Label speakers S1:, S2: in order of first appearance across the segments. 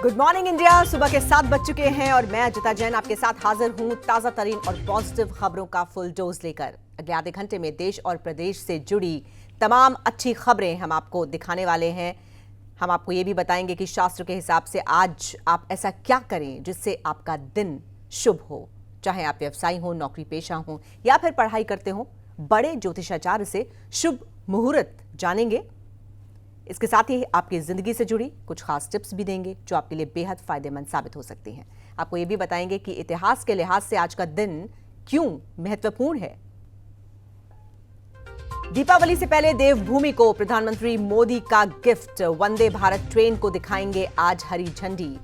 S1: Good morning India. सुबह के 7 बज चुके हैं और मैं अजिता जैन आपके साथ हाजिर हूं ताजा तरीन और पॉजिटिव खबरों का फुल डोज लेकर। अगले आधे घंटे में देश और प्रदेश से जुड़ी तमाम अच्छी खबरें हम आपको दिखाने वाले हैं। हम आपको ये भी बताएंगे कि शास्त्र के हिसाब से आज आप ऐसा क्या करें जिससे आपका दिन शुभ हो, चाहे आप व्यवसायी हो, नौकरी पेशा हो या फिर पढ़ाई करते हो। बड़े ज्योतिषाचार्य से शुभ मुहूर्त जानेंगे। इसके साथ ही आपकी जिंदगी से जुड़ी कुछ खास टिप्स भी देंगे जो आपके लिए बेहद फायदेमंद साबित हो सकती हैं। आपको यह भी बताएंगे कि इतिहास के लिहाज से आज का दिन क्यों महत्वपूर्ण है। दीपावली से पहले देवभूमि को प्रधानमंत्री मोदी का गिफ्ट, वंदे भारत ट्रेन को दिखाएंगे आज हरी झंडी।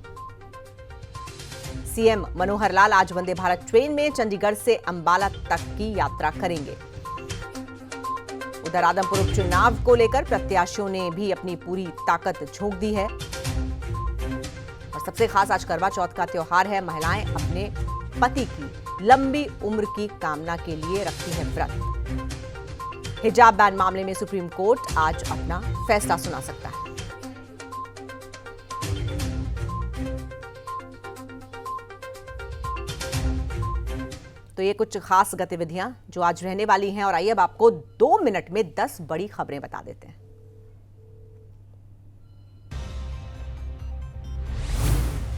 S1: सीएम मनोहर लाल आज वंदे भारत ट्रेन में चंडीगढ़ से अंबाला तक की यात्रा करेंगे। उधर आदमपुर उपचुनाव को लेकर प्रत्याशियों ने भी अपनी पूरी ताकत झोंक दी है। और सबसे खास आज करवा चौथ का त्योहार है। महिलाएं अपने पति की लंबी उम्र की कामना के लिए रखती हैं व्रत। हिजाब बैन मामले में सुप्रीम कोर्ट आज अपना फैसला सुना सकता है। तो ये कुछ खास गतिविधियां जो आज रहने वाली हैं। और आइए अब आपको 2 मिनट में 10 बड़ी खबरें बता देते हैं।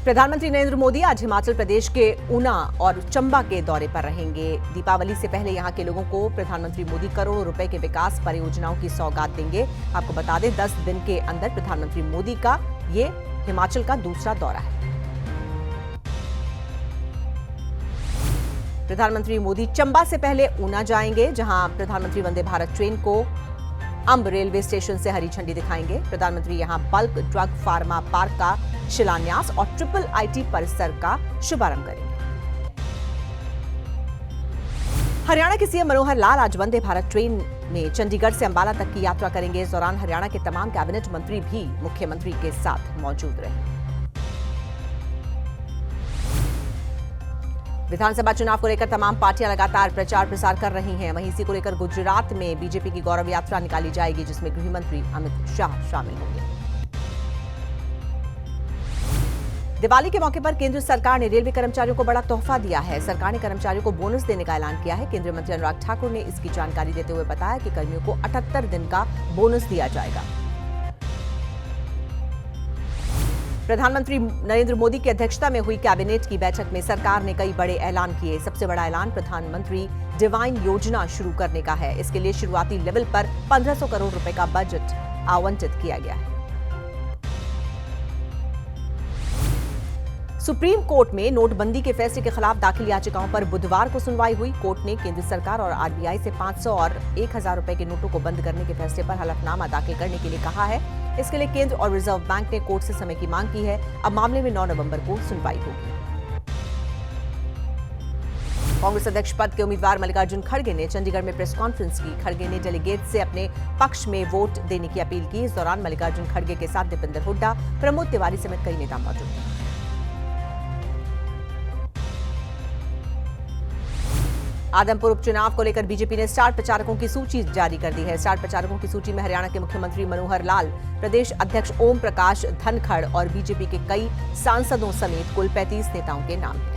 S1: प्रधानमंत्री नरेंद्र मोदी आज हिमाचल प्रदेश के ऊना और चंबा के दौरे पर रहेंगे। दीपावली से पहले यहां के लोगों को प्रधानमंत्री मोदी करोड़ों रुपए के विकास परियोजनाओं की सौगात देंगे। आपको बता दें 10 दिन के अंदर प्रधानमंत्री मोदी का ये हिमाचल का दूसरा दौरा है। प्रधानमंत्री मोदी चंबा से पहले ऊना जाएंगे, जहां प्रधानमंत्री वंदे भारत ट्रेन को अंब रेलवे स्टेशन से हरी झंडी दिखाएंगे। प्रधानमंत्री यहां बल्क ड्रग फार्मा पार्क का शिलान्यास और ट्रिपल आईटी परिसर का शुभारंभ करेंगे। हरियाणा के सीएम मनोहर लाल आज वंदे भारत ट्रेन में चंडीगढ़ से अंबाला तक की यात्रा करेंगे। इस दौरान हरियाणा के तमाम कैबिनेट मंत्री भी मुख्यमंत्री के साथ मौजूद रहेंगे। विधानसभा चुनाव को लेकर तमाम पार्टियां लगातार प्रचार प्रसार कर रही हैं। वहीं इसी को लेकर गुजरात में बीजेपी की गौरव यात्रा निकाली जाएगी, जिसमें गृह मंत्री अमित शाह शामिल होंगे। दिवाली के मौके पर केंद्र सरकार ने रेलवे कर्मचारियों को बड़ा तोहफा दिया है। सरकार ने कर्मचारियों को बोनस देने का ऐलान किया है। केंद्रीय मंत्री अनुराग ठाकुर ने इसकी जानकारी देते हुए बताया कि कर्मियों को 78 दिन का बोनस दिया जाएगा। प्रधानमंत्री नरेंद्र मोदी की अध्यक्षता में हुई कैबिनेट की बैठक में सरकार ने कई बड़े ऐलान किए। सबसे बड़ा ऐलान प्रधानमंत्री डिवाइन योजना शुरू करने का है। इसके लिए शुरुआती लेवल पर 1500 करोड़ रुपए का बजट आवंटित किया गया है। सुप्रीम कोर्ट में नोटबंदी के फैसले के खिलाफ दाखिल याचिकाओं पर बुधवार को सुनवाई हुई। कोर्ट ने केंद्र सरकार और आरबीआई से 500 और 1000 रुपए के नोटों को बंद करने के फैसले पर हलफनामा दाखिल करने के लिए कहा है। इसके लिए केंद्र और रिजर्व बैंक ने कोर्ट से समय की मांग की है। अब मामले में 9 नवंबर को सुनवाई होगी। कांग्रेस अध्यक्ष पद के उम्मीदवार मल्लिकार्जुन खड़गे ने चंडीगढ़ में प्रेस कॉन्फ्रेंस की। खड़गे ने डेलीगेट से अपने पक्ष में वोट देने की अपील की। इस दौरान मल्लिकार्जुन खड़गे के साथ दीपेंद्र हुड्डा, प्रमोद तिवारी समेत कई नेता मौजूद हैं। आदमपुर उपचुनाव को लेकर बीजेपी ने स्टार प्रचारकों की सूची जारी कर दी है। स्टार प्रचारकों की सूची में हरियाणा के मुख्यमंत्री मनोहर लाल, प्रदेश अध्यक्ष ओम प्रकाश धनखड़ और बीजेपी के कई सांसदों समेत कुल 35 नेताओं के नाम हैं।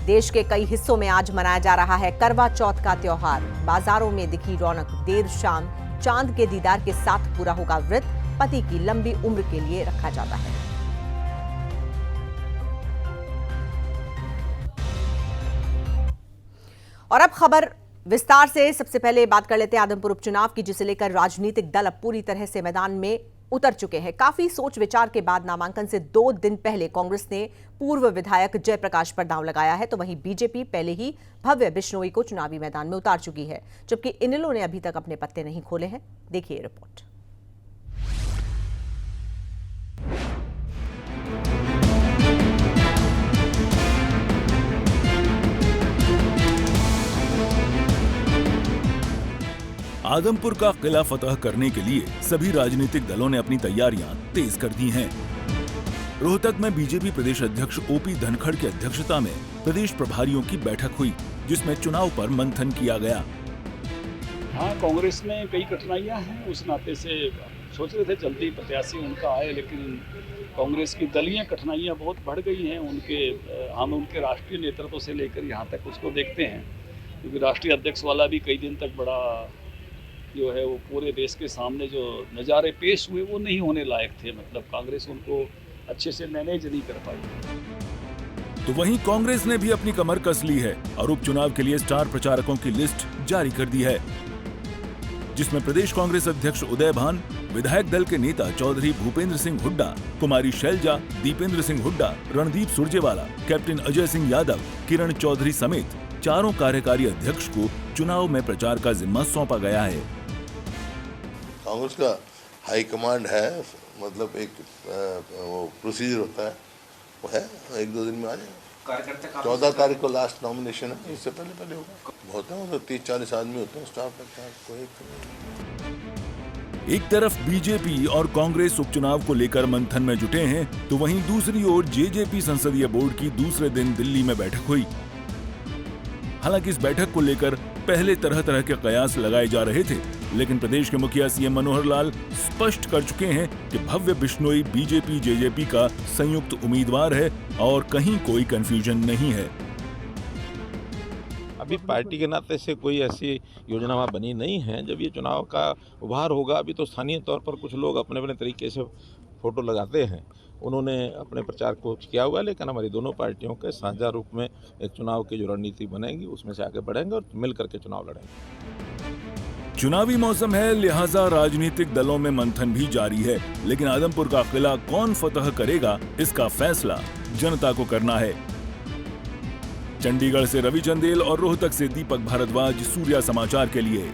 S1: देश के कई हिस्सों में आज मनाया जा रहा है करवा चौथ का त्योहार। बाजारों में दिखी रौनक। देर शाम चांद के दीदार के साथ पूरा होगा व्रत। पति की लंबी उम्र के लिए रखा जाता है। और अब खबर विस्तार से। सबसे पहले बात कर लेते हैं आदमपुर उपचुनाव की, जिसे लेकर राजनीतिक दल अब पूरी तरह से मैदान में उतर चुके हैं। काफी सोच विचार के बाद नामांकन से 2 दिन पहले कांग्रेस ने पूर्व विधायक जयप्रकाश पर दांव लगाया है, तो वहीं बीजेपी पहले ही भव्य बिश्नोई को चुनावी मैदान में उतार चुकी है, जबकि इनेलो ने अभी तक अपने पत्ते नहीं खोले हैं। देखिए रिपोर्ट।
S2: आदमपुर का किला फतह करने के लिए सभी राजनीतिक दलों ने अपनी तैयारियां तेज कर दी हैं। रोहतक में बीजेपी प्रदेश अध्यक्ष ओपी धनखड़ की अध्यक्षता में प्रदेश प्रभारियों की बैठक हुई, जिसमें चुनाव पर मंथन किया गया।
S3: हाँ, कांग्रेस में कई कठिनाइयां हैं, उस नाते से सोच रहे थे जल्दी प्रत्याशी उनका आए, लेकिन कांग्रेस की दलीय कठिनाइयां बहुत बढ़ गई हैं। हम उनके राष्ट्रीय नेतृत्व से लेकर यहाँ तक उसको देखते हैं, क्योंकि राष्ट्रीय अध्यक्ष वाला भी कई दिन तक बड़ा जो है वो पूरे देश के सामने जो नज़ारे पेश हुए वो नहीं होने लायक थे। मतलब कांग्रेस उनको अच्छे से मैनेज नहीं कर पाई।
S2: तो वहीं कांग्रेस ने भी अपनी कमर कस ली है और उपचुनाव के लिए स्टार प्रचारकों की लिस्ट जारी कर दी है, जिसमें प्रदेश कांग्रेस अध्यक्ष उदय भान, विधायक दल के नेता चौधरी भूपेंद्र सिंह हुड्डा, कुमारी शैलजा, दीपेंद्र सिंह हुड्डा, रणदीप सुरजेवाला, कैप्टन अजय सिंह यादव, किरण चौधरी समेत चारों कार्यकारी अध्यक्ष को चुनाव में प्रचार का जिम्मा सौंपा गया है।
S4: कांग्रेस का हाईकमांड है, मतलब एक वो प्रोसीजर होता है, वो है 1-2 दिन में आ जाएगा। 14 तारीख को लास्ट नॉमिनेशन है, इससे पहले होगा। बहुत है, मतलब 30-40 आदमी होते हैं स्टाफ का, कोई
S2: एक तरफ बीजेपी और कांग्रेस उपचुनाव को लेकर मंथन में जुटे हैं, तो वहीं दूसरी ओर जेजेपी संसदीय बोर्ड की दूसरे दिन दिल्ली में बैठक हुई। हालांकि इस बैठक को लेकर पहले तरह तरह के कयास लगाए जा रहे थे, लेकिन प्रदेश के मुखिया सीएम मनोहर लाल स्पष्ट कर चुके हैं कि भव्य बिश्नोई बीजेपी जेजेपी का संयुक्त उम्मीदवार है और कहीं कोई कंफ्यूजन नहीं है।
S5: अभी पार्टी के नाते से कोई ऐसी योजना वहाँ बनी नहीं है। जब ये चुनाव का उभार होगा, अभी तो स्थानीय तौर पर कुछ लोग अपने अपने तरीके से फोटो लगाते हैं, उन्होंने अपने प्रचार को किया हुआ है, लेकिन हमारी दोनों पार्टियों के साझा रूप में एक चुनाव की जो रणनीति बनेगी उसमें से आगे बढ़ेंगे और मिल करके चुनाव लड़ेंगे।
S2: चुनावी मौसम है, लिहाजा राजनीतिक दलों में मंथन भी जारी है, लेकिन आदमपुर का किला कौन फतह करेगा, इसका फैसला जनता को करना है। चंडीगढ़ से रवि चंदेल और रोहतक से दीपक भारद्वाज, सूर्या समाचार के लिए।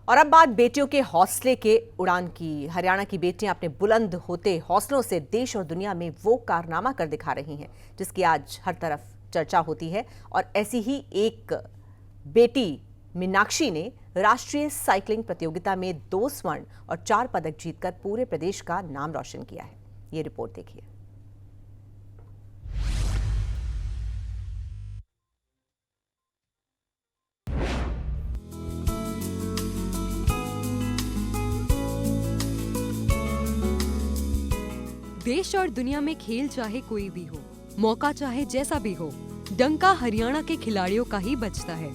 S1: और अब बात बेटियों के हौसले के उड़ान की। हरियाणा की बेटियां अपने बुलंद होते हौसलों से देश और दुनिया में वो कारनामा कर दिखा रही हैं जिसकी आज हर तरफ चर्चा होती है। और ऐसी ही एक बेटी मीनाक्षी ने राष्ट्रीय साइकिलिंग प्रतियोगिता में 2 स्वर्ण और 4 पदक जीतकर पूरे प्रदेश का नाम रोशन किया है। ये रिपोर्ट देखिए।
S6: देश और दुनिया में खेल चाहे कोई भी हो, मौका चाहे जैसा भी हो, डंका हरियाणा के खिलाड़ियों का ही बजता है।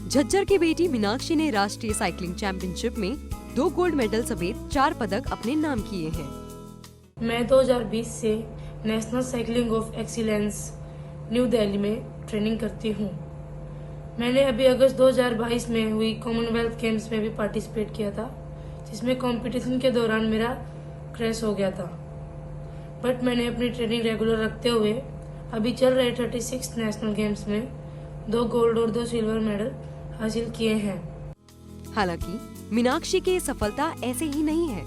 S6: झज्जर की बेटी मीनाक्षी ने राष्ट्रीय साइकिलिंग चैंपियनशिप में 2 गोल्ड मेडल समेत 4 पदक अपने नाम किए हैं।
S7: मैं 2020 से national cycling of excellence new Delhi में ट्रेनिंग करती हूँ। मैंने अभी अगस्त 2022 में हुई कॉमनवेल्थ गेम्स में भी पार्टिसिपेट किया था, जिसमें कंपटीशन के दौरान मेरा क्रैश हो गया था, बट मैंने अपनी ट्रेनिंग रेगुलर रखते हुए अभी चल रहे 36 नेशनल गेम्स में 2 गोल्ड और 2 सिल्वर मेडल हासिल किए हैं।
S6: हालांकि मीनाक्षी की सफलता ऐसे ही नहीं है,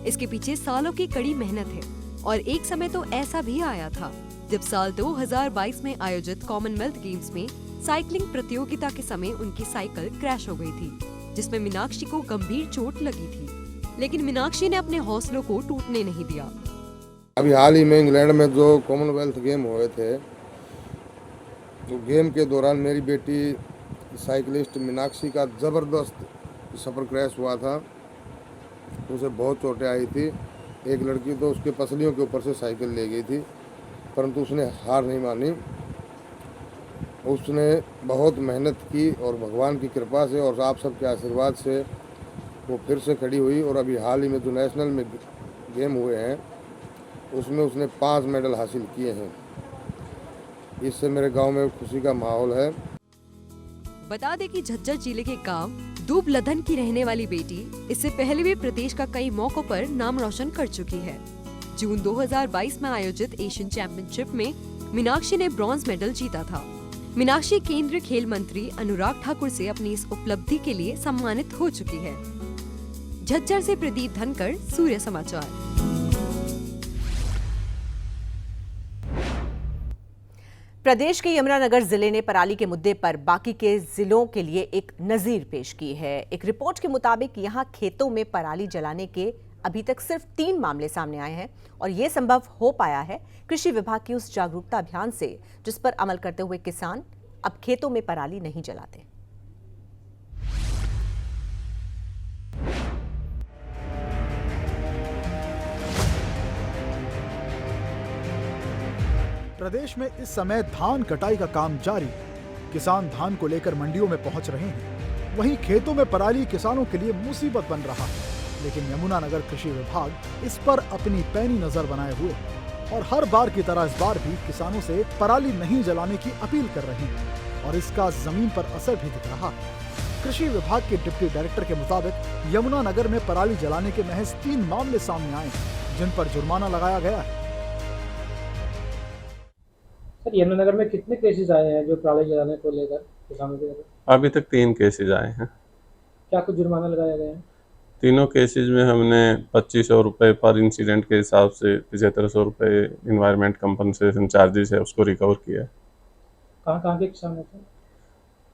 S6: इसके पीछे सालों की कड़ी मेहनत है। और एक समय तो ऐसा भी आया था जब साल 2022 में आयोजित कॉमनवेल्थ गेम्स में साइकिलिंग प्रतियोगिता के समय उनकी साइकिल क्रैश हो गई थी, जिसमें मीनाक्षी को गंभीर चोट लगी थी। लेकिन मीनाक्षी ने अपने हौसलों को टूटने नहीं दिया।
S8: अभी हाल ही में इंग्लैंड में जो कॉमनवेल्थ गेम हुए थे, तो गेम के दौरान मेरी बेटी साइकिलिस्ट मीनाक्षी का ज़बरदस्त सफ़र क्रैश हुआ था। उसे बहुत चोटें आई थी। एक लड़की तो उसके पसलियों के ऊपर से साइकिल ले गई थी, परंतु उसने हार नहीं मानी। उसने बहुत मेहनत की और भगवान की कृपा से और आप सबके आशीर्वाद से वो फिर से खड़ी हुई। और अभी हाल ही में जो नेशनल में गेम हुए हैं उसमें उसने 5 मेडल हासिल किए हैं। इससे मेरे गांव में खुशी का माहौल है।
S6: बता दें कि झज्जर जिले के गांव दूबलधन की रहने वाली बेटी इससे पहले भी प्रदेश का कई मौकों पर नाम रोशन कर चुकी है। जून 2022 में आयोजित एशियन चैंपियनशिप में मीनाक्षी ने ब्रॉन्ज मेडल जीता था। मीनाक्षी केंद्रीय खेल मंत्री अनुराग ठाकुर से अपनी इस उपलब्धि के लिए सम्मानित हो चुकी है। झज्जर से प्रदीप धनकर, सूर्य समाचार।
S1: प्रदेश के यमुनानगर जिले ने पराली के मुद्दे पर बाकी के जिलों के लिए एक नजीर पेश की है। एक रिपोर्ट के मुताबिक यहां खेतों में पराली जलाने के अभी तक सिर्फ 3 मामले सामने आए हैं और ये संभव हो पाया है कृषि विभाग की उस जागरूकता अभियान से, जिस पर अमल करते हुए किसान अब खेतों में पराली नहीं जलाते।
S9: प्रदेश में इस समय धान कटाई का काम जारी। किसान धान को लेकर मंडियों में पहुंच रहे हैं। वहीं खेतों में पराली किसानों के लिए मुसीबत बन रहा है। लेकिन यमुनानगर कृषि विभाग इस पर अपनी पैनी नजर बनाए हुए और हर बार की तरह इस बार भी किसानों से पराली नहीं जलाने की अपील कर रहे हैं और इसका जमीन पर असर भी दिख रहा है। कृषि विभाग के डिप्टी डायरेक्टर के मुताबिक यमुनानगर में पराली जलाने के महज 3 मामले सामने आए हैं, जिन पर जुर्माना लगाया गया है।
S10: सर, यमुनानगर में कितने केसेस आए हैं जो पराली जलाने को लेकर किसानों के? अभी तक 3 केसेस आए हैं। क्या कुछ जुर्माना लगाया गया है? तीनों केसेस में हमने 2500 रुपये पर इंसिडेंट के हिसाब से 7500 रुपये इन्वायरमेंट कंपनसेशन चार्जेस है उसको रिकवर किया है। कहाँ के किसान हैं?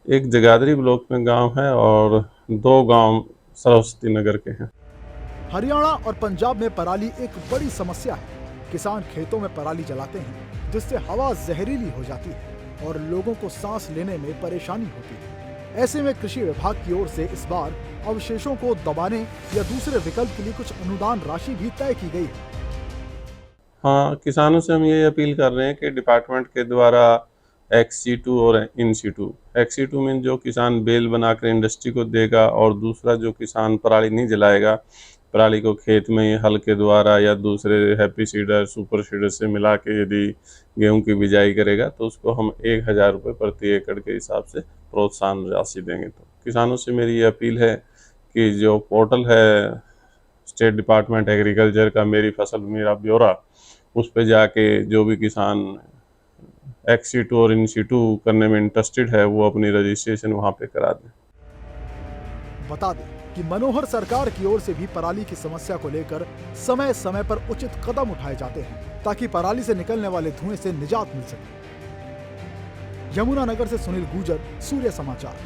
S10: एक जगाधरी ब्लॉक में गांव है और 2 गांव सरस्वती नगर के हैं।
S9: हरियाणा और पंजाब में पराली एक बड़ी समस्या है। किसान खेतों में पराली जलाते हैं, जिससे हवा जहरीली हो जाती है और लोगों को सांस लेने में परेशानी होती है। ऐसे में कृषि विभाग की ओर से इस बार अवशेषों को दबाने या दूसरे विकल्प के लिए कुछ अनुदान राशि भी तय की गई है।
S10: हाँ, किसानों से हम ये अपील कर रहे हैं कि डिपार्टमेंट के द्वारा एक्स-सी2 और इन-सी2। एक्स-सी2 में जो किसान बेल बनाकर इंडस्ट्री को देगा और दूसरा जो किसान पराली नहीं जलाएगा, पराली को खेत में ही हल के द्वारा या दूसरे हैप्पी सीडर, सुपर सीडर से मिला के यदि गेहूं की बिजाई करेगा तो उसको हम 1000 रुपये प्रति एकड़ के हिसाब से प्रोत्साहन राशि देंगे। तो किसानों से मेरी ये अपील है कि जो पोर्टल है स्टेट डिपार्टमेंट एग्रीकल्चर का, मेरी फसल मेरा ब्यौरा, उस पर जाके जो भी किसान एक्स-सी2 और इन-सी2 करने में इंटरेस्टेड है वो अपनी रजिस्ट्रेशन वहाँ पे करा दें।
S9: बता दें कि मनोहर सरकार की ओर से भी पराली की समस्या को लेकर समय समय पर उचित कदम उठाए जाते हैं ताकि पराली से निकलने वाले धुएं से निजात मिल सके। यमुनानगर से सुनील गुजर, सूर्य समाचार।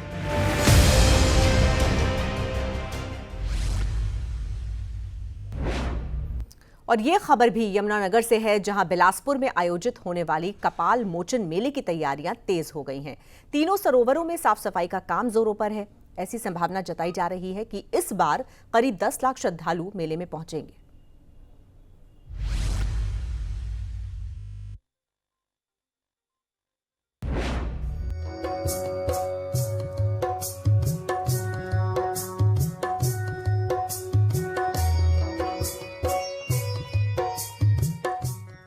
S1: और ये खबर भी यमुनानगर से है, जहां बिलासपुर में आयोजित होने वाली कपाल मोचन मेले की तैयारियां तेज हो गई हैं। तीनों सरोवरों में साफ सफाई का काम जोरों पर है। ऐसी संभावना जताई जा रही है कि इस बार करीब 10 लाख श्रद्धालु मेले में पहुंचेंगे।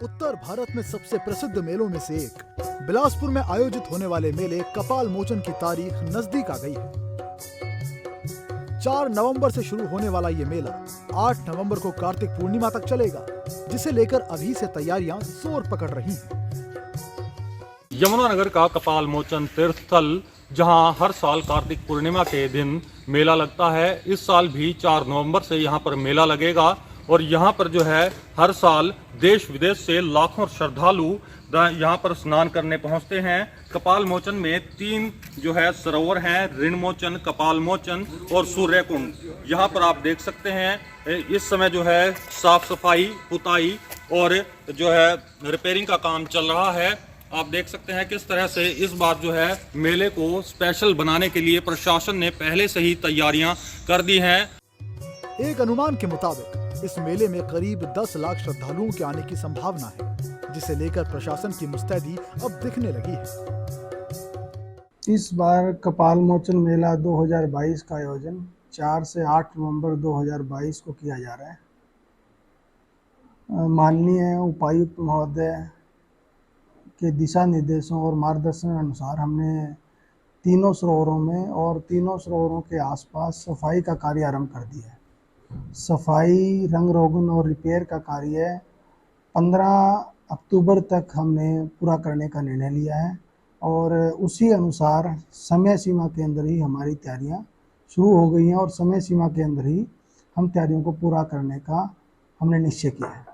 S9: उत्तर भारत में सबसे प्रसिद्ध मेलों में से एक बिलासपुर में आयोजित होने वाले मेले कपाल मोचन की तारीख नजदीक आ गई है। 4 नवंबर से शुरू होने वाला ये मेला 8 नवंबर को कार्तिक पूर्णिमा तक चलेगा, जिसे लेकर अभी से तैयारियां जोर पकड़ रही हैं।
S11: यमुनानगर का कपाल मोचन तीर्थ स्थल, जहां हर साल कार्तिक पूर्णिमा के दिन मेला लगता है, इस साल भी 4 नवंबर से यहां पर मेला लगेगा और यहाँ पर जो है हर साल देश विदेश से लाखों श्रद्धालु यहाँ पर स्नान करने पहुँचते हैं। कपाल मोचन में 3 जो है सरोवर हैं, ऋण मोचन, कपाल मोचन और सूर्य कुंड। यहाँ पर आप देख सकते हैं इस समय जो है साफ सफाई, पुताई और जो है रिपेयरिंग का काम चल रहा है। आप देख सकते हैं किस तरह से इस बार जो है मेले को स्पेशल बनाने के लिए प्रशासन ने पहले से ही तैयारियां कर दी हैं।
S9: एक अनुमान के मुताबिक इस मेले में करीब 10 लाख श्रद्धालुओं के आने की संभावना है, जिसे लेकर प्रशासन की मुस्तैदी अब दिखने लगी है।
S12: इस बार कपाल मोचन मेला 2022 का आयोजन 4 से 8 नवंबर 2022 को किया जा रहा है। माननीय उपायुक्त महोदय के दिशा निर्देशों और मार्गदर्शन अनुसार हमने तीनों सरोवरों में और तीनों सरोवरों के आसपास सफाई का कार्य आरंभ कर दिया है। सफाई, रंग रोगन और रिपेयर का कार्य 15 अक्टूबर तक हमने पूरा करने का निर्णय लिया है और उसी अनुसार समय सीमा के अंदर ही हमारी तैयारियां शुरू हो गई हैं और समय सीमा के अंदर ही हम तैयारियों को पूरा करने का हमने निश्चय किया है।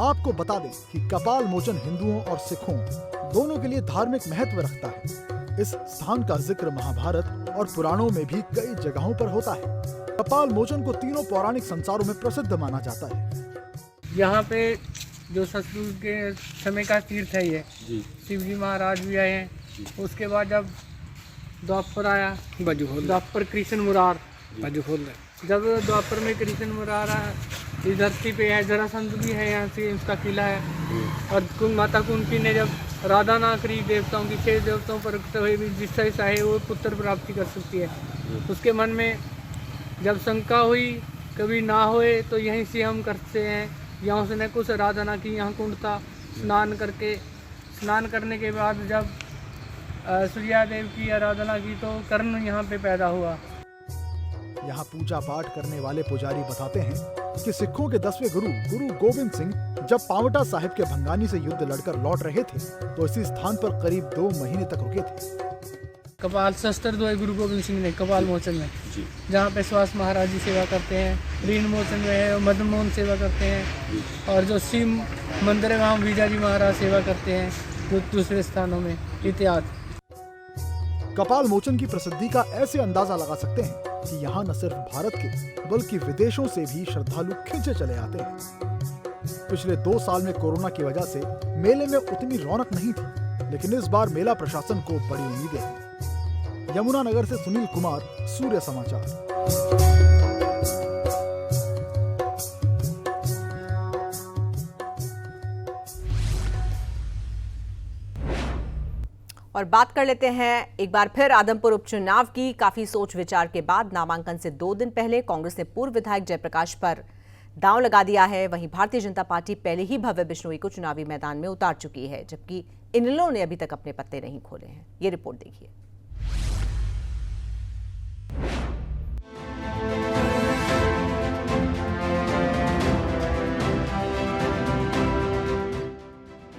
S9: आपको बता दें कि कपाल मोचन हिंदुओं और सिखों दोनों के लिए धार्मिक महत्व रखता है। इस स्थान का जिक्र महाभारत और पुराणों में भी कई जगहों पर होता है। कपाल मोचन को तीनों पौराणिक संसारों में प्रसिद्ध माना जाता है।
S13: यहाँ पे जो सतयुग के समय का तीर्थ है ये शिवजी महाराज भी आए हैं। उसके बाद जब द्वापर आया, द्वापर कृष्ण मुरार, जब द्वापर में कृष्ण मुरार आया, इस धरती पे है, जरासंध भी है, यहाँ से उसका किला है। और कुंती माता कुंती ने जब राधा ना करी देवताओं की, 6 देवताओं पर जिससे चाहे वो पुत्र प्राप्ति कर सकती है। उसके मन में जब शंका हुई कभी ना होए तो यहीं से हम करते हैं। यहाँ उसने कुछ आराधना की, यहाँ कुंड था, स्नान करने के बाद जब सूर्यादेव की आराधना की तो कर्ण यहाँ पे पैदा हुआ।
S9: यहाँ पूजा पाठ करने वाले पुजारी बताते हैं कि सिखों के 10वें गुरु गोविंद सिंह जब पावटा साहिब के भंगानी से युद्ध लड़कर लौट रहे थे तो इसी स्थान पर करीब 2 महीने तक रुके थे।
S13: कपाल शस्त्र द्वय गुरु गोविंद सिंह ने कपाल मोचन में, जहाँ पे सुहास महाराज जी सेवा करते हैं, रीन मोचन में है, मदन मोहन सेवा करते हैं, और जो शिव मंदिर है वहाँ विजय जी महाराज सेवा करते हैं, दूसरे स्थानों में इत्यादि।
S9: कपाल मोचन की प्रसिद्धि का ऐसे अंदाजा लगा सकते हैं कि यहाँ न सिर्फ भारत के बल्कि विदेशों से भी श्रद्धालु खिंचे चले आते हैं। पिछले 2 साल में कोरोना की वजह से मेले में उतनी रौनक नहीं थी, लेकिन इस बार मेला प्रशासन को बड़ी उम्मीदें हैं। यमुनानगर से सुनील कुमार, सूर्य समाचार।
S1: और बात कर लेते हैं एक बार फिर आदमपुर उपचुनाव की। काफी सोच विचार के बाद नामांकन से 2 दिन पहले कांग्रेस ने पूर्व विधायक जयप्रकाश पर दांव लगा दिया है। वहीं भारतीय जनता पार्टी पहले ही भव्य बिश्नोई को चुनावी मैदान में उतार चुकी है, जबकि इनेलो ने अभी तक अपने पत्ते नहीं खोले हैं। ये रिपोर्ट देखिए।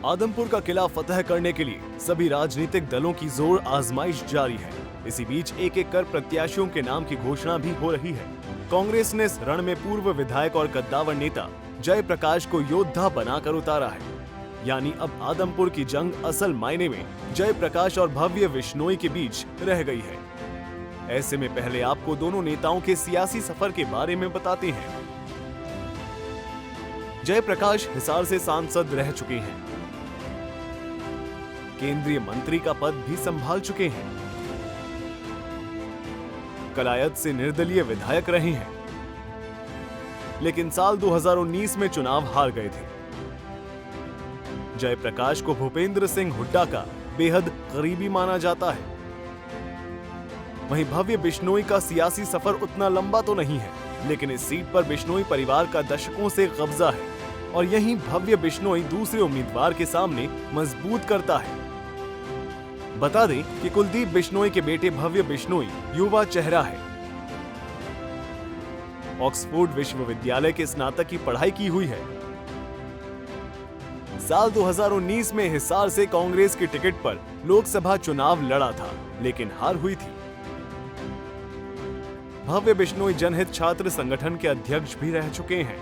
S14: आदमपुर का किला फतह करने के लिए सभी राजनीतिक दलों की जोर आजमाइश जारी है। इसी बीच एक एक कर प्रत्याशियों के नाम की घोषणा भी हो रही है। कांग्रेस ने इस रण में पूर्व विधायक और कद्दावर नेता जयप्रकाश को योद्धा बनाकर उतारा है। यानी अब आदमपुर की जंग असल मायने में जयप्रकाश और भव्य बिश्नोई के बीच रह गई है। ऐसे में पहले आपको दोनों नेताओं के सियासी सफर के बारे में बताते हैं। जयप्रकाश हिसार से सांसद रह चुके हैं, केंद्रीय मंत्री का पद भी संभाल चुके हैं, कलायत से निर्दलीय विधायक रहे हैं, लेकिन साल 2019 में चुनाव हार गए थे। जयप्रकाश को भूपेंद्र सिंह हुड्डा का बेहद करीबी माना जाता है। वहीं भव्य बिश्नोई का सियासी सफर उतना लंबा तो नहीं है, लेकिन इस सीट पर बिश्नोई परिवार का दशकों से कब्जा है और यहीं भव्य बिश्नोई दूसरे उम्मीदवार के सामने मजबूत करता है। बता दें कि कुलदीप बिश्नोई के बेटे भव्य बिश्नोई युवा चेहरा है। ऑक्सफोर्ड विश्वविद्यालय के स्नातक की पढ़ाई की हुई है। साल 2019 में हिसार से कांग्रेस की टिकट पर लोकसभा चुनाव लड़ा था, लेकिन हार हुई थी। भव्य बिश्नोई जनहित छात्र संगठन के अध्यक्ष भी रह चुके हैं।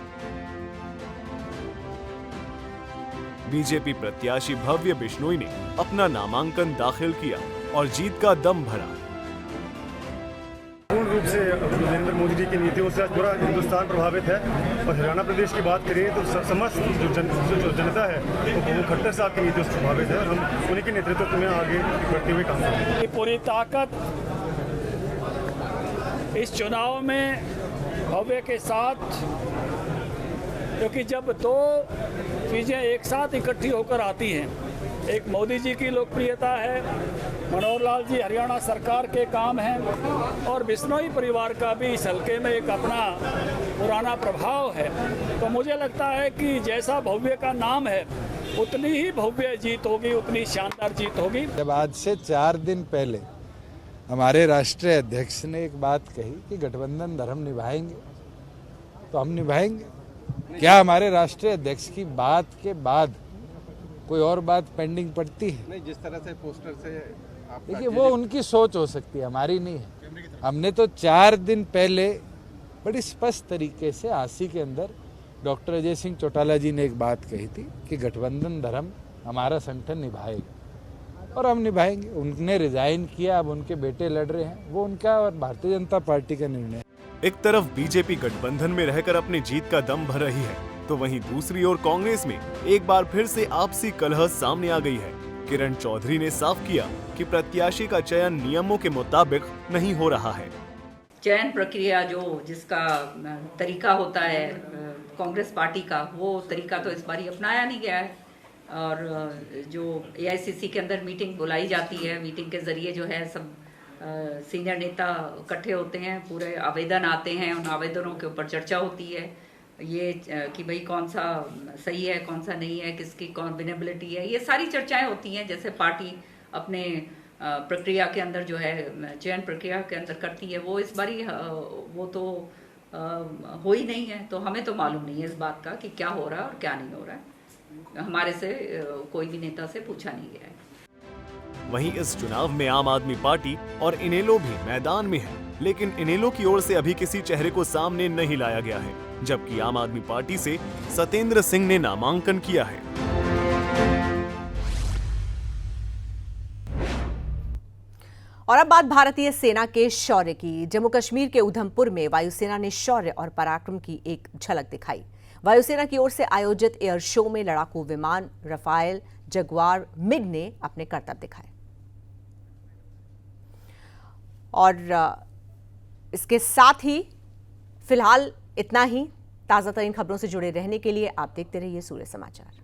S14: बीजेपी प्रत्याशी भव्य बिश्नोई ने अपना नामांकन दाखिल किया और जीत का दम भरा।
S15: पूर्ण रूप से नरेंद्र मोदी जी की नीतियों से आज पूरा हिंदुस्तान प्रभावित है और हरियाणा प्रदेश की बात करें तो समस्त जो जनता है वो खट्टर साहब की नीतियों से प्रभावित है। हम उन्हीं के नेतृत्व में आगे बढ़ते हुए काम करेंगे।
S3: पूरी ताकत इस चुनाव में भव्य के साथ, क्योंकि जब 2 चीज़ें एक साथ इकट्ठी होकर आती हैं, एक मोदी जी की लोकप्रियता है, मनोहर लाल जी हरियाणा सरकार के काम हैं और बिश्नोई परिवार का भी इस हल्के में एक अपना पुराना प्रभाव है, तो मुझे लगता है कि जैसा भव्य का नाम है उतनी ही भव्य जीत होगी, उतनी शानदार जीत होगी।
S16: जब आज से 4 दिन पहले हमारे राष्ट्रीय अध्यक्ष ने एक बात कही कि गठबंधन धर्म निभाएंगे, तो हम निभाएंगे। क्या हमारे राष्ट्रीय अध्यक्ष की बात के बाद कोई और बात पेंडिंग पड़ती है?
S17: नहीं, जिस तरह से पोस्टर से
S16: देखिए वो उनकी सोच हो सकती है, हमारी नहीं है। हमने तो 4 दिन पहले बड़ी स्पष्ट तरीके से आसी के अंदर डॉक्टर अजय सिंह चौटाला जी ने एक बात कही थी कि गठबंधन धर्म हमारा संगठन निभाएगा और हम निभाएंगे। उनने रिजाइन किया, अब उनके बेटे लड़ रहे हैं, वो उनका और भारतीय जनता पार्टी का निर्णय है।
S14: एक तरफ बीजेपी गठबंधन में रहकर अपनी जीत का दम भर रही है, तो वहीं दूसरी ओर कांग्रेस में एक बार फिर से आपसी कलह सामने आ गई है। किरण चौधरी ने साफ किया कि प्रत्याशी का चयन नियमों के मुताबिक नहीं हो रहा है।
S17: चयन प्रक्रिया जिसका तरीका होता है कांग्रेस पार्टी का, वो तरीका तो इस बार अपनाया नहीं गया है। और जो AICC के अंदर मीटिंग बुलाई जाती है, मीटिंग के जरिए जो है सब सीनियर नेता इकट्ठे होते हैं, पूरे आवेदन आते हैं, उन आवेदनों के ऊपर चर्चा होती है ये कि भाई कौन सा सही है, कौन सा नहीं है, किसकी कौन विनेबिलिटी है, ये सारी चर्चाएं होती हैं जैसे पार्टी अपने प्रक्रिया के अंदर जो है चयन प्रक्रिया के अंदर करती है। वो इस बारी वो तो हो ही नहीं है, तो हमें तो मालूम नहीं है इस बात का कि क्या हो रहा है और क्या नहीं हो रहा है। हमारे से कोई भी नेता से पूछा नहीं गया है।
S14: वहीं इस चुनाव में आम आदमी पार्टी और इनेलो भी मैदान में है, लेकिन इनेलो की ओर से अभी किसी चेहरे को सामने नहीं लाया गया है, जबकि आम आदमी पार्टी से सत्येंद्र सिंह ने नामांकन किया है।
S1: और अब बात भारतीय सेना के शौर्य की। जम्मू कश्मीर के उधमपुर में वायुसेना ने शौर्य और पराक्रम की एक झलक दिखाई। वायुसेना की ओर से आयोजित एयर शो में लड़ाकू विमान रफाल, जगुआर, मिग ने अपने करतब दिखाए। और इसके साथ ही फिलहाल इतना ही। ताज़ा तरीन खबरों से जुड़े रहने के लिए आप देखते रहिए सूर्य समाचार।